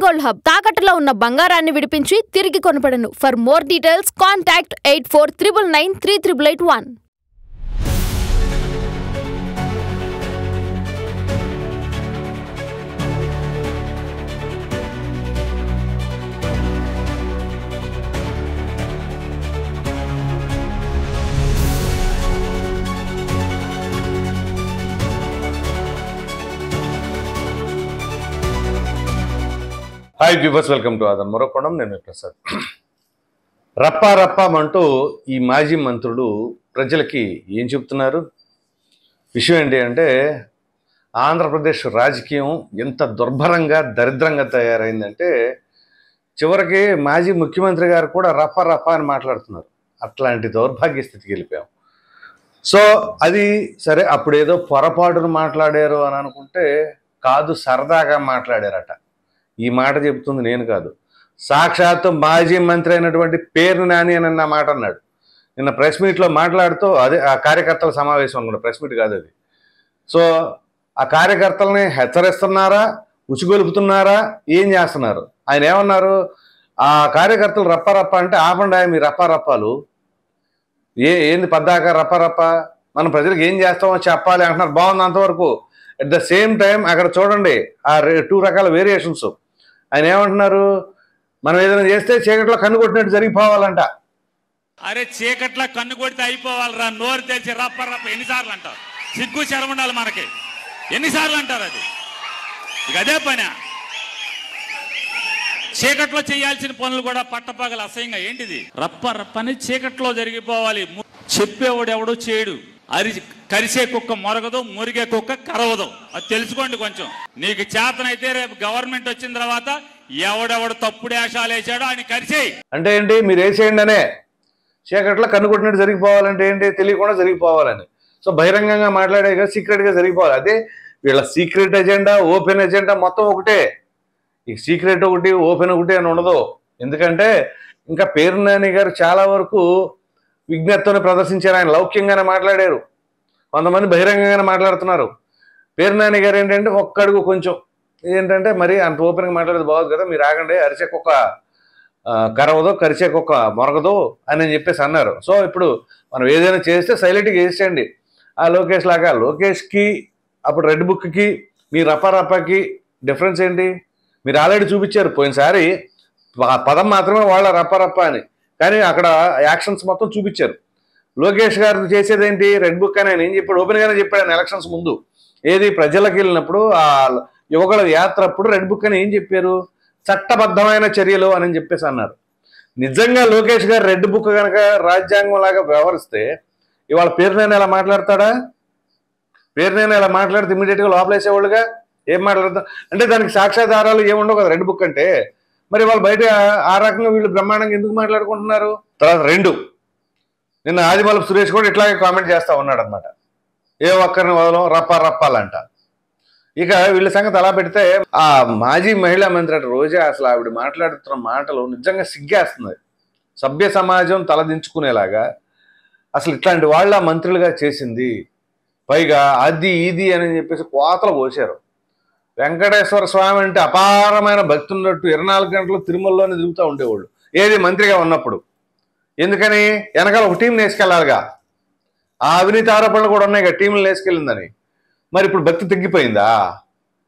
Gold hub తాకట్టులో ఉన్న బంగారాన్ని విడిపించి తిరిగి కొనబడును. For more details contact 8499938881. Hi viewers, welcome to ఆదన్ మరొకొండం. నేను ప్రసాద్. రప్పామంటూ ఈ మాజీ మంత్రులు ప్రజలకి ఏం చెప్తున్నారు? విషయం ఏంటి అంటే, ఆంధ్రప్రదేశ్ రాజకీయం ఎంత దుర్భరంగా దరిద్రంగా తయారైందంటే చివరికి మాజీ ముఖ్యమంత్రి గారు కూడా రప్ప అని మాట్లాడుతున్నారు. అట్లాంటి దౌర్భాగ్య స్థితికి వెళ్ళిపోయాం. సో అది సరే, అప్పుడేదో పొరపాటును మాట్లాడారు అని అనుకుంటే కాదు, సరదాగా మాట్లాడారట. ఈ మాట చెబుతుంది నేను కాదు, సాక్షాత్తు మాజీ మంత్రి అయినటువంటి పేరు నాని అని అన్న మాట అన్నాడు నిన్న ప్రెస్ మీట్లో మాట్లాడుతూ. అదే ఆ కార్యకర్తల సమావేశం అనుకుంటా, ప్రెస్ మీట్ కాదు అది. సో ఆ కార్యకర్తలని హెచ్చరిస్తున్నారా, ఉచిగొలుపుతున్నారా, ఏం చేస్తున్నారు? ఆయన ఏమన్నారు? ఆ కార్యకర్తలు రప్ప అంటే ఆపండి మీ రప్పాలు, ఏంది పద్దాక రప్ప, మనం ప్రజలకు ఏం చేస్తామో చెప్పాలి అంటున్నారు. బాగుంది అంతవరకు. అట్ ద సేమ్ టైం అక్కడ చూడండి ఆ 2 రకాల వేరియేషన్స్. ఆయన ఏమంటున్నారు? మనం ఏదైనా చేస్తే చీకట్లో కన్ను కొట్టినట్టు జరిగిపోవాలంట. అరే చీకట్లో కన్ను కొడితే అయిపోవాలరా, నోరు తెరిచి రప్ప ఎన్నిసార్లు అంటారు? సిగ్గు శరం ఉండాలి మనకి. ఎన్నిసార్లు అంటారు? అది ఇక అదే పని. చీకట్లో చేయాల్సిన పనులు కూడా పట్టపగలు అసహ్యంగా ఏంటిది? రప్పని చీకట్లో జరిగిపోవాలి. చెప్పేవాడు ఎవడో చేయడు. కరిసే కుక్క మొరగదు, మురిగే కుక్క కరవదు. అది తెలుసుకోండి కొంచెం. నీకు చేతనైతే రేపు గవర్నమెంట్ వచ్చిన తర్వాత ఎవడెవడు తప్పుడు వేషాలు వేసాడో ఆయన కరిసేయి. అంటే ఏంటి? మీరు వేసేయండి అనే చీకట్లో కన్ను కొట్టినట్టు జరిగిపోవాలంటే ఏంటి? తెలియకుండా జరిగిపోవాలని. సో బహిరంగంగా మాట్లాడే కదా, సీక్రెట్గా జరిగిపోవాలి. అదే వీళ్ళ సీక్రెట్ ఎజెండా, ఓపెన్ ఎజెండా మొత్తం ఒకటే. ఈ సీక్రెట్ ఒకటి, ఓపెన్ ఒకటి అని ఉండదు. ఎందుకంటే ఇంకా పేరు నాని గారు చాలా వరకు విజ్ఞతను ప్రదర్శించారు. ఆయన లౌక్యంగానే మాట్లాడారు. కొంతమంది బహిరంగంగానే మాట్లాడుతున్నారు. పేరు నాని గారు ఏంటంటే ఒక్కడుగు కొంచెం ఏంటంటే మరి అంత ఓపెన్గా మాట్లాడేది బాగోదు కదా, మీరు ఆగండి, అరిసే కుక్క కరవదు, కరిసే కుక్క మొరగదు అని చెప్పేసి అన్నారు. సో ఇప్పుడు మనం ఏదైనా చేస్తే సైలెంట్గా చేసేయండి. ఆ లోకేష్ లాగా, లోకేష్కి అప్పుడు రెడ్ బుక్కి మీ రప్పకి డిఫరెన్స్ ఏంటి? మీరు ఆల్రెడీ చూపించారు పోయినసారి. పదం మాత్రమే వాళ్ళ రప్ప అని, కానీ అక్కడ యాక్షన్స్ మొత్తం చూపించారు. లోకేష్ గారు చేసేది ఏంటి? రెడ్ బుక్ అని ఆయన ఏం చెప్పాడు? ఓపెన్గానే చెప్పాడు ఆయన ఎలక్షన్స్ ముందు. ఏది ప్రజలకు వెళ్ళినప్పుడు ఆ యువకుల యాత్ర అప్పుడు రెడ్ బుక్ అని ఏం చెప్పారు? చట్టబద్ధమైన చర్యలు అని చెప్పేసి అన్నారు. నిజంగా లోకేష్ గారు రెడ్ బుక్ కనుక రాజ్యాంగం లాగా వ్యవహరిస్తే ఇవాళ పేరు నేను ఎలా మాట్లాడతాడా? పేరు నేను ఎలా మాట్లాడితే ఇమీడియట్గా లోపలేసేవాళ్ళుగా. ఏం మాట్లాడతాం అంటే దానికి సాక్ష్యాధారాలు ఏముండవు కదా రెడ్ బుక్ అంటే. మరి వాళ్ళు బయట ఆ రకంగా వీళ్ళు బ్రహ్మాండంగా ఎందుకు మాట్లాడుకుంటున్నారు? తర్వాత 2, నిన్న ఆదిమూలపు సురేష్ కూడా ఇట్లాగే కామెంట్ చేస్తూ ఉన్నాడు అనమాట. ఏ ఒక్కరిని వదలం రప్పాలంట. ఇక వీళ్ళ సంగతి అలా పెడితే ఆ మాజీ మహిళా మంత్రి అంటే రోజా, అసలు ఆవిడ మాట్లాడుతున్న మాటలు నిజంగా సిగ్గేస్తుంది. సభ్య సమాజం తలదించుకునేలాగా అసలు ఇట్లాంటి వాళ్ళ మంత్రులుగా చేసింది. పైగా అది ఇది అని చెప్పేసి కోతలు పోసారు. వెంకటేశ్వర స్వామి అంటే అపారమైన భక్తి ఉన్నట్టు 24 గంటలు తిరుమలలోనే తిరుగుతూ ఉండేవాళ్ళు ఏది మంత్రిగా ఉన్నప్పుడు. ఎందుకని? వెనకాల ఒక టీంని వేసుకెళ్ళాలిగా. ఆ అవినీతి ఆరోపణలు కూడా ఉన్నాయి కదా, టీంలు వేసుకెళ్ళిందని. మరి ఇప్పుడు భక్తి తగ్గిపోయిందా?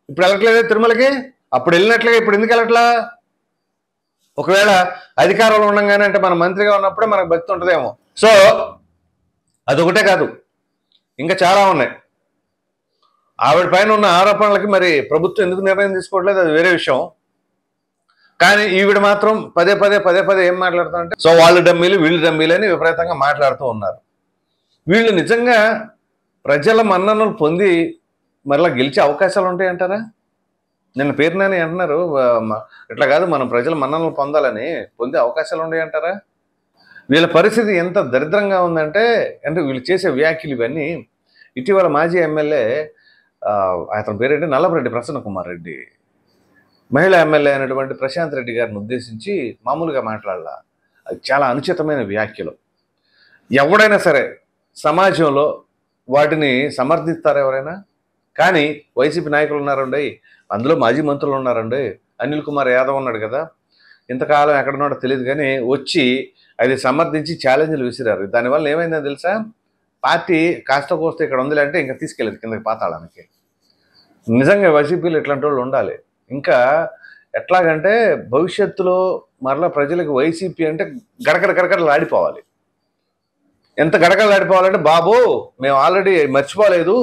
ఇప్పుడు వెళ్ళట్లేదే తిరుమలకి? అప్పుడు వెళ్ళినట్లుగా ఇప్పుడు ఎందుకు వెళ్ళట్లా? ఒకవేళ అధికారంలో ఉండగానే అంటే మన మంత్రిగా ఉన్నప్పుడే మనకు భక్తి ఉంటుందేమో. సో అదొకటే కాదు, ఇంకా చాలా ఉన్నాయి. ఆవిడ పైన ఉన్న ఆరోపణలకి మరి ప్రభుత్వం ఎందుకు నిర్ణయం తీసుకోవట్లేదు అది వేరే విషయం. కానీ ఈవిడ మాత్రం పదే ఏం మాట్లాడుతారంటే సో వాళ్ళు డమ్మీలు వీళ్ళు డమ్మీలు అని విపరీతంగా మాట్లాడుతూ ఉన్నారు. వీళ్ళు నిజంగా ప్రజల మన్ననలు పొంది మరలా గెలిచే అవకాశాలు ఉంటాయంటారా? నిన్న పేరు నాని అంటున్నారు ఇట్లా కాదు, మనం ప్రజల మన్ననలు పొందే అవకాశాలు ఉన్నాయంటారా? వీళ్ళ పరిస్థితి ఎంత దరిద్రంగా ఉందంటే వీళ్ళు చేసే వ్యాఖ్యలు ఇవన్నీ. ఇటీవల మాజీ ఎమ్మెల్యే అతని పేరేంటి నల్లపరెడ్డి ప్రసన్న కుమార్ రెడ్డి, మహిళా ఎమ్మెల్యే అయినటువంటి ప్రశాంత్ రెడ్డి గారిని ఉద్దేశించి మామూలుగా మాట్లాడాల. అది చాలా అనుచితమైన వ్యాఖ్యలు. ఎవడైనా సరే సమాజంలో వాటిని సమర్థిస్తారు ఎవరైనా. కానీ వైసీపీ నాయకులు ఉన్నారండి, అందులో మాజీ మంత్రులు ఉన్నారండి, అనిల్ కుమార్ యాదవ్ ఉన్నాడు కదా, ఇంతకాలం ఎక్కడున్నాడో తెలియదు కానీ వచ్చి అది సమర్థించి ఛాలెంజ్లు విసిరారు. దానివల్ల ఏమైందో తెలుసా, పార్టీ కాస్త కోస్తే ఇక్కడ ఉందిలే అంటే ఇంకా తీసుకెళ్ళదు కిందకి పాతాళానికి. నిజంగా వైసీపీలో ఇట్లాంటి వాళ్ళు ఉండాలి. ఇంకా ఎట్లాగంటే భవిష్యత్తులో మరలా ప్రజలకు వైసీపీ అంటే గడకడలాడిపోవాలి. ఎంత గడకడలాడిపోవాలంటే, బాబు మేము ఆల్రెడీ మర్చిపోలేదు,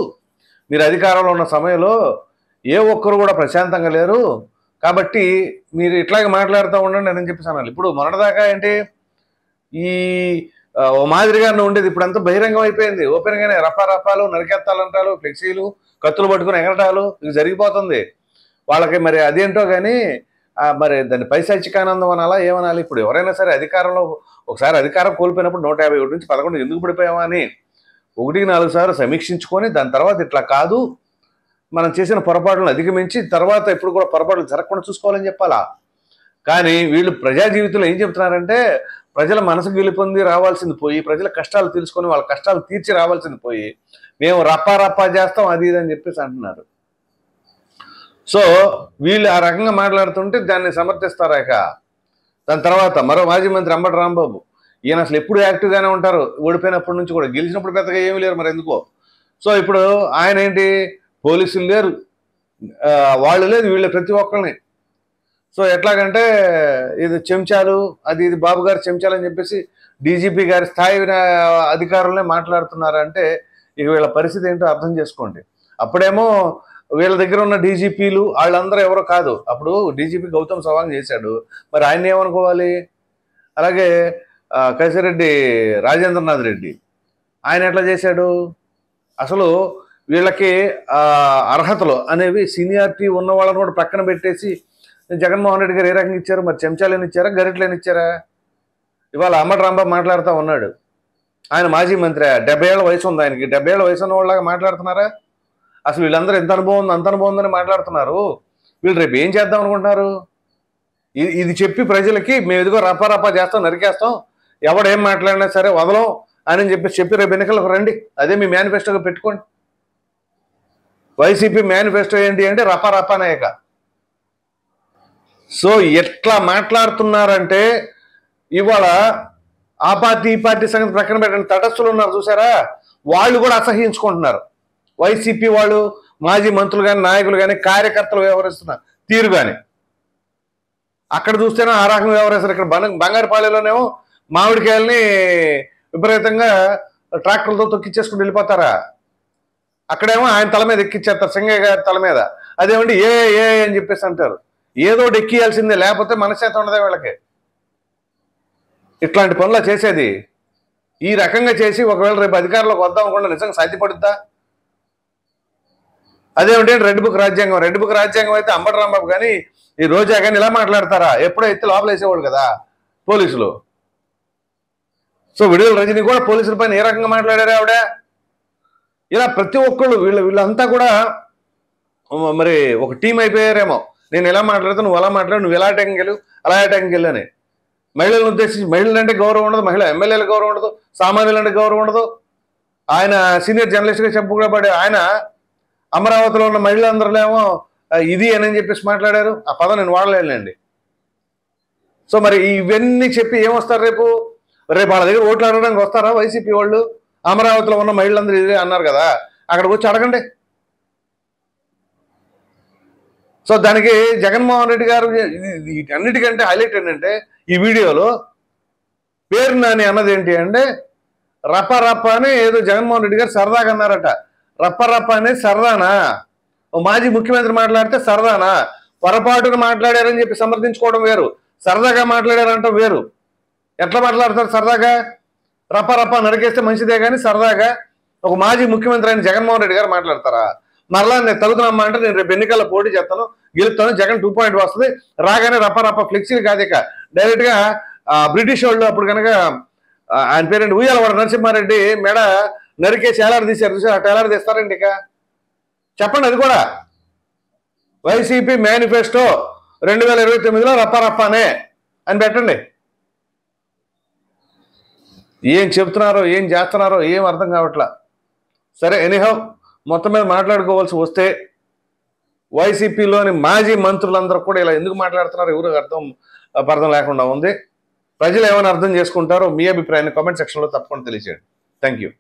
మీరు అధికారంలో ఉన్న సమయంలో ఏ ఒక్కరు కూడా ప్రశాంతంగా లేరు, కాబట్టి మీరు ఇట్లాగే మాట్లాడుతూ ఉండండి అని చెప్పేసి అనాలి. ఇప్పుడు మొన్నటిదాకా ఏంటి ఈ ఓ మాదిరిగా ఉండేది, ఇప్పుడు అంతా బహిరంగం అయిపోయింది. ఓపెన్గానే రపాలు నరికెత్తాలంటారు, ఫ్లెక్సీలు కత్తులు పట్టుకుని ఎగరటాలు ఇది జరిగిపోతుంది వాళ్ళకి. మరి అదేంటో కానీ మరి దాన్ని పైశాచికానందం అనాలా ఏమనాలి? ఇప్పుడు ఎవరైనా సరే అధికారంలో ఒకసారి అధికారం కోల్పోయినప్పుడు 151 నుంచి 11 ఎందుకు పడిపోయామా అని 1-4 సార్లు సమీక్షించుకొని దాని తర్వాత ఇట్లా కాదు, మనం చేసిన పొరపాట్లను అధిగమించి తర్వాత ఎప్పుడు కూడా పొరపాట్లు జరగకుండా చూసుకోవాలని చెప్పాలా. కానీ వీళ్ళు ప్రజా జీవితంలో ఏం చెప్తున్నారంటే, ప్రజల మనసుకు గెలుపొంది రావాల్సింది పోయి, ప్రజల కష్టాలు తెలుసుకొని వాళ్ళ కష్టాలు తీర్చి రావాల్సింది పోయి, మేము రప్పా చేస్తాం అది ఇది అని చెప్పేసి అంటున్నారు. సో వీళ్ళు ఆ రకంగా మాట్లాడుతుంటే దాన్ని సమర్థిస్తారాక. దాని తర్వాత మరో మాజీ మంత్రి అంబటి రాంబాబు, ఈయన అసలు ఎప్పుడు యాక్టివ్గానే ఉంటారు, ఓడిపోయినప్పటి నుంచి కూడా, గెలిచినప్పుడు పెద్దగా ఏమీ లేరు మరి ఎందుకో. సో ఇప్పుడు ఆయన ఏంటి, పోలీసులు లేరు, వాళ్ళు లేదు, వీళ్ళు ప్రతి ఒక్కరిని. సో ఎట్లాగంటే ఇది చెంచాలు అది ఇది బాబు గారు చెంచాలు అని చెప్పేసి డీజీపీ గారి స్థాయి అధికారులనే మాట్లాడుతున్నారంటే ఇక వీళ్ళ పరిస్థితి ఏంటో అర్థం చేసుకోండి. అప్పుడేమో వీళ్ళ దగ్గర ఉన్న డీజీపీలు వాళ్ళందరూ ఎవరో కాదు, అప్పుడు డీజీపీ గౌతమ్ సవాంగ్ చేశాడు, మరి ఆయన ఏమనుకోవాలి. అలాగే కైసిరెడ్డి రాజేంద్రనాథ్ రెడ్డి ఆయన ఎట్లా చేశాడు, అసలు వీళ్ళకి అర్హతలు అనేవి సీనియారిటీ ఉన్న వాళ్ళని కూడా పక్కన పెట్టేసి జగన్మోహన్ రెడ్డి గారు ఏ రకంగా ఇచ్చారు, మరి చెంచాలని ఇచ్చారా గరిట్లని ఇచ్చారా. ఇవాళ అంబటి రాంబాబు మాట్లాడుతూ ఉన్నాడు, ఆయన మాజీ మంత్రి, 70 ఏళ్ళ వయసు ఉంది ఆయనకి, 70 ఏళ్ళ వయసు ఉన్న వాళ్ళగా మాట్లాడుతున్నారా. అసలు వీళ్ళందరూ ఎంత అనుభవం ఉంది అంత అనుభవం ఉందని మాట్లాడుతున్నారు. వీళ్ళు రేపు ఏం చేద్దాం అనుకుంటున్నారు, ఇది చెప్పి ప్రజలకి మేము ఎదుగో రప్పా చేస్తాం నరికేస్తాం, ఎవడేం మాట్లాడినా సరే వదలం అని చెప్పి రేపు ఎన్నికలకు రండి, అదే మీ మేనిఫెస్టోగా పెట్టుకోండి. వైసీపీ మేనిఫెస్టో ఏంటి అంటే రప్పా నాయక. సో ఎట్లా మాట్లాడుతున్నారంటే ఇవాళ ఆ పార్టీ ఈ పార్టీ సంగతి ప్రక్కన పెట్టండి, తటస్థులు ఉన్నారు చూసారా, వాళ్ళు కూడా అసహించుకుంటున్నారు. వైసీపీ వాళ్ళు మాజీ మంత్రులు కానీ నాయకులు కానీ కార్యకర్తలు వ్యవహరిస్తున్న తీరు కానీ అక్కడ చూస్తేనే ఆ రకంగా వ్యవహరిస్తారు. ఇక్కడ బంగారుపాలెంలోనేమో మామిడికాయలని విపరీతంగా ట్రాక్టర్లతో తొక్కిచ్చేసుకుని వెళ్ళిపోతారా, అక్కడేమో ఆయన తల మీద ఎక్కిచ్చేస్తారు, సింగయ్య గారి తల మీద. అదేమంటే ఏ అని చెప్పేసి అంటారు, ఏదో ఎక్కియాల్సిందే, లేకపోతే మనశ్శాంతి ఉండదే వీళ్ళకి. ఇట్లాంటి పనులు చేసేది ఈ రకంగా చేసి ఒకవేళ రేపు అధికారంలోకి వద్దాం అనుకుంటే నిజంగా సాధ్యపడుద్దా. అదేమిటి రెడ్ బుక్ రాజ్యాంగం అయితే అంబటి రాంబాబు కానీ ఈ రోజా కానీ ఇలా మాట్లాడతారా, ఎప్పుడో ఎత్తి లోపల వేసేవాడు కదా పోలీసులు. సో విడుదల రజని కూడా పోలీసుల పైన ఏ రకంగా మాట్లాడారు ఆవిడ. ఇలా ప్రతి ఒక్కళ్ళు వీళ్ళంతా కూడా మరి ఒక టీం అయిపోయారేమో, నేను ఎలా మాట్లాడుతాను నువ్వు అలా మాట్లాడు, నువ్వు ఎలా అటాకింగ్ వెళ్ళు అలా అటాకింగ్ వెళ్ళు అని. మహిళలను ఉద్దేశించి మహిళలంటే గౌరవం ఉండదు, మహిళ ఎమ్మెల్యేల గౌరవం ఉండదు, సామాన్యులంటే గౌరవం ఉండదు. ఆయన సీనియర్ జర్నలిస్ట్గా చెప్పుకోబడే ఆయన అమరావతిలో ఉన్న మహిళలందరిలో ఇది అని చెప్పేసి మాట్లాడారు. ఆ పదం నేను వాడలేనండి. సో మరి ఇవన్నీ చెప్పి ఏమొస్తారు రేపు వాళ్ళ దగ్గర ఓట్లు అడగడానికి వస్తారా వైసీపీ వాళ్ళు? అమరావతిలో ఉన్న మహిళలందరూ ఇదే అన్నారు కదా, అక్కడికి వచ్చి అడగండి. సో దానికి జగన్మోహన్ రెడ్డి గారు అన్నిటికంటే హైలైట్ ఏంటంటే ఈ వీడియోలో పేరు నాని అన్నది ఏంటి అంటే రప్ప అని ఏదో జగన్మోహన్ రెడ్డి గారు సరదాగా అన్నారట. రప్ప అనేది సరదానా? ఓ మాజీ ముఖ్యమంత్రి మాట్లాడితే సరదానా? పొరపాటును మాట్లాడారని చెప్పి సమర్థించుకోవడం వేరు, సరదాగా మాట్లాడారంటాం వేరు. ఎట్లా మాట్లాడతారు సరదాగా? రప్ప నరికేస్తే మంచిదే కానీ సరదాగా ఒక మాజీ ముఖ్యమంత్రి అయిన జగన్మోహన్ రెడ్డి గారు మాట్లాడతారా? మరలా నేను తగుతున్నామా అంటే నేను రేపు ఎన్నికల్లో పోటీ చేస్తాను, గెలుస్తాను, జగన్ 2 పాయింట్ వస్తుంది, రాగానే రప్ప ఫ్లెక్సీలు కాదు, ఇక డైరెక్ట్గా బ్రిటిష్ వాళ్ళు అప్పుడు కనుక ఆయన పేరెంట్ ఉయ్యాలవాడ నరసింహారెడ్డి మెడ నరికేసి ఏలాడు తీశారు చూసారు, అట్లా ఏలాడు తీస్తారండి. ఇక చెప్పండి, అది కూడా వైసీపీ మేనిఫెస్టో 2029లో రప్పనే అని పెట్టండి. ఏం చెప్తున్నారో ఏం చేస్తున్నారో ఏం అర్థం కావట్లా. సరే, ఎనీహౌ మొత్తం మీద మాట్లాడుకోవాల్సి వస్తే వైసీపీలోని మాజీ మంత్రులందరూ కూడా ఇలా ఎందుకు మాట్లాడుతున్నారు ఎవరు అర్థం లేకుండా ఉంది. ప్రజలు ఏమైనా అర్థం చేసుకుంటారో మీ అభిప్రాయాన్ని కామెంట్ సెక్షన్లో తప్పకుండా తెలియజేయండి. Thank you.